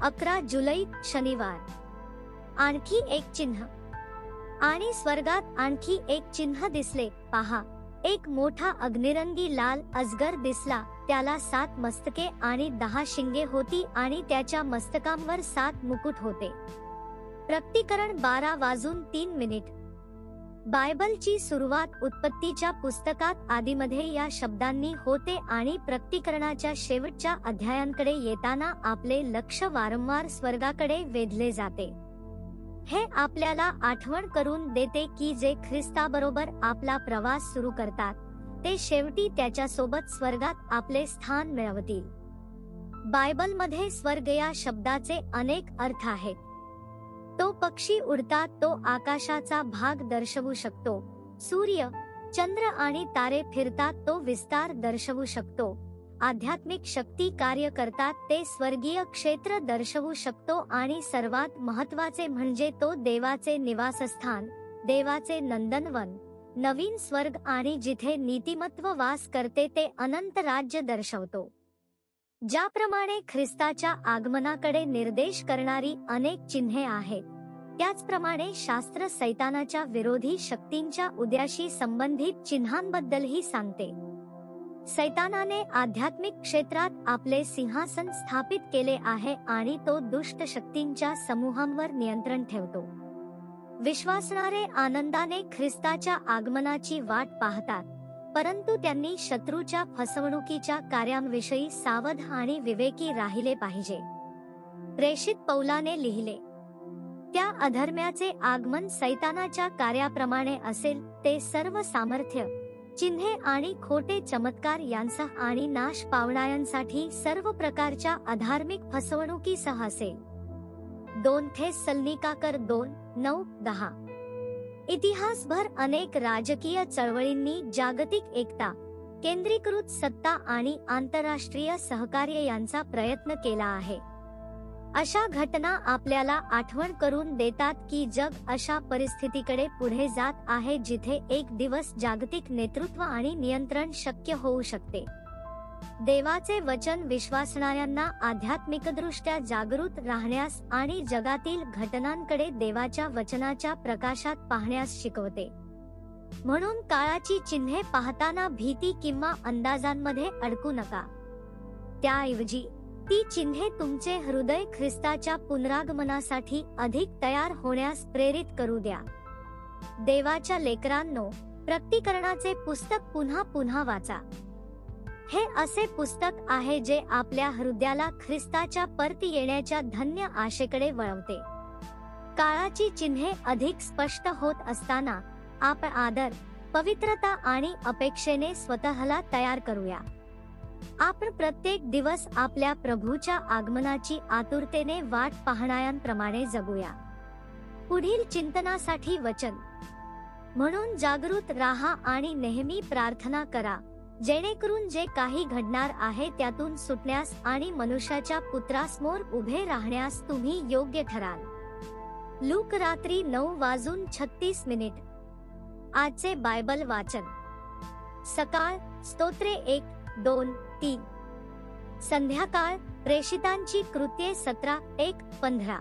11 जुलै शनिवार। आणखी एक चिन्ह। आणि स्वर्गात आणखी एक चिन्ह दिसले, पहा, एक मोठा अग्निरंगी लाल अजगर दिसला, त्याला 7 मस्तके आणि 10 शिंगे होती आणि त्याच्या मस्तकांवर 7 मुकुट होते। प्रकटीकरण 12:03। बायबलची सुरुवात उत्पत्तीच्या पुस्तकात आदिमध्ये या शब्दांनी होते आणि प्रकटीकरणाच्या शेवटच्या अध्यायांकडे येताना आपले लक्ष वारंवार स्वर्गाकडे वेधले जाते। हे आपल्याला आठवण करून देते की जे ख्रिस्ताबरोबर आपला प्रवास सुरू करतात, ते शेवटी त्याच्यासोबत स्वर्गात आपले स्थान मिळवतील। बायबलमध्ये स्वर्ग या शब्दाचे अनेक अर्थ आहेत। तो पक्षी उडतात, तो आकाशाचा भाग दर्शवू शकतो, सूर्य, चंद्र आणि तारे फिरतात, तो विस्तार दर्शवू शकतो, आध्यात्मिक शक्ती कार्य करतात, ते स्वर्गीय क्षेत्र दर्शवू शकतो आणि सर्वात महत्त्वाचे म्हणजे तो देवाचे निवासस्थान, देवाचे नंदनवन, नवीन स्वर्ग आणि जिथे नीतिमत्व वास करते ते अनंत राज्य दर्शवतो। ज्याप्रमाणे ख्रिस्ताच्या आगमनाकडे निर्देश करणारी अनेक चिन्हे आहेत, त्याचप्रमाणे शास्त्र सैतानाच्या विरोधी शक्तींच्या उदयाशी संबंधित चिन्हांबद्दलही सांगते। सैतानाने आध्यात्मिक क्षेत्रात आपले सिंहासन स्थापित केले आहे आणि तो दुष्ट शक्तींच्या समूहांवर नियंत्रण ठेवतो। विश्वासणारे आनंदाने ख्रिस्ताच्या आगमनाची वाट पाहतात, परंतु त्यांनी शत्रूच्या फसवणुकीच्या कार्यांविषयी सावध आणि विवेकी राहिले पाहिजे। प्रेषित पौलाने लिहिले, त्या अधर्म्याचे आगमन सैतानाच्या कार्याप्रमाणे असेल, ते सर्व सामर्थ्य, चिन्हे आणि खोटे चमत्कार यांसह आणि नाश पावणाऱ्यांसाठी सर्व प्रकारच्या अधार्मिक फसवणुकीसह असेल। 2 थेसलोनिकाकर 2:9-10। इतिहासभर अनेक राजकीय चळवळींनी जागतिक एकता, केंद्रीकृत सत्ता आणि आंतरराष्ट्रीय सहकार्य यांचा प्रयत्न केला आहे। अशा घटना आपल्याला आठवण करून देतात की जग अशा परिस्थितीकडे पुढे जात आहे जिथे एक दिवस जागतिक नेतृत्व आणि नियंत्रण शक्य होऊ शकते। देवाचे वचन विश्वासणाऱ्यांना आध्यात्मिकदृष्ट्या जागृत राहण्यास आणि जगातील घटनांकडे देवाच्या वचनाच्या प्रकाशात पाहण्यास शिकवते। म्हणून काळाची चिन्हे पाहताना भीती किंवा अंदाजांमध्ये अडकू नका। त्याऐवजी ती चिन्हे तुमचे हृदय ख्रिस्ताच्या पुनरागमनासाठी अधिक तयार होण्यास प्रेरित करू द्या। देवाच्या लेकरांनो, प्रकटीकरणाचे पुस्तक पुन्हा पुन्हा वाचा। हे असे पुस्तक आहे जे आपल्या हृदयाला ख्रिस्ताच्या परती येण्याच्या धन्य आशेकडे वळवते। काळाची चिन्हे अधिक स्पष्ट होत असताना आपण आदर, पवित्रता आणि अपेक्षेने स्वतःला तयार करूया। आपण प्रत्येक दिवस आपल्या प्रभूच्या आगमनाची आतुरतेने वाट पाहणाऱ्यांप्रमाणे जगूया। पुढील चिंतनासाठी वचन। म्हणून जागृत राहा आणि नेहमी प्रार्थना करा, जेणेकरून जे काही घडणार आहे त्यातून सुटण्यास आणि मनुष्याच्या पुत्रासमोर उभे राहण्यास तुम्ही योग्य ठराल। लूक रात्री 9:36। आजचे बायबल वाचन। सकाळ, स्तोत्रे 1-2-3। संध्याकाळ, प्रेषितांची कृत्ये 17:1-15।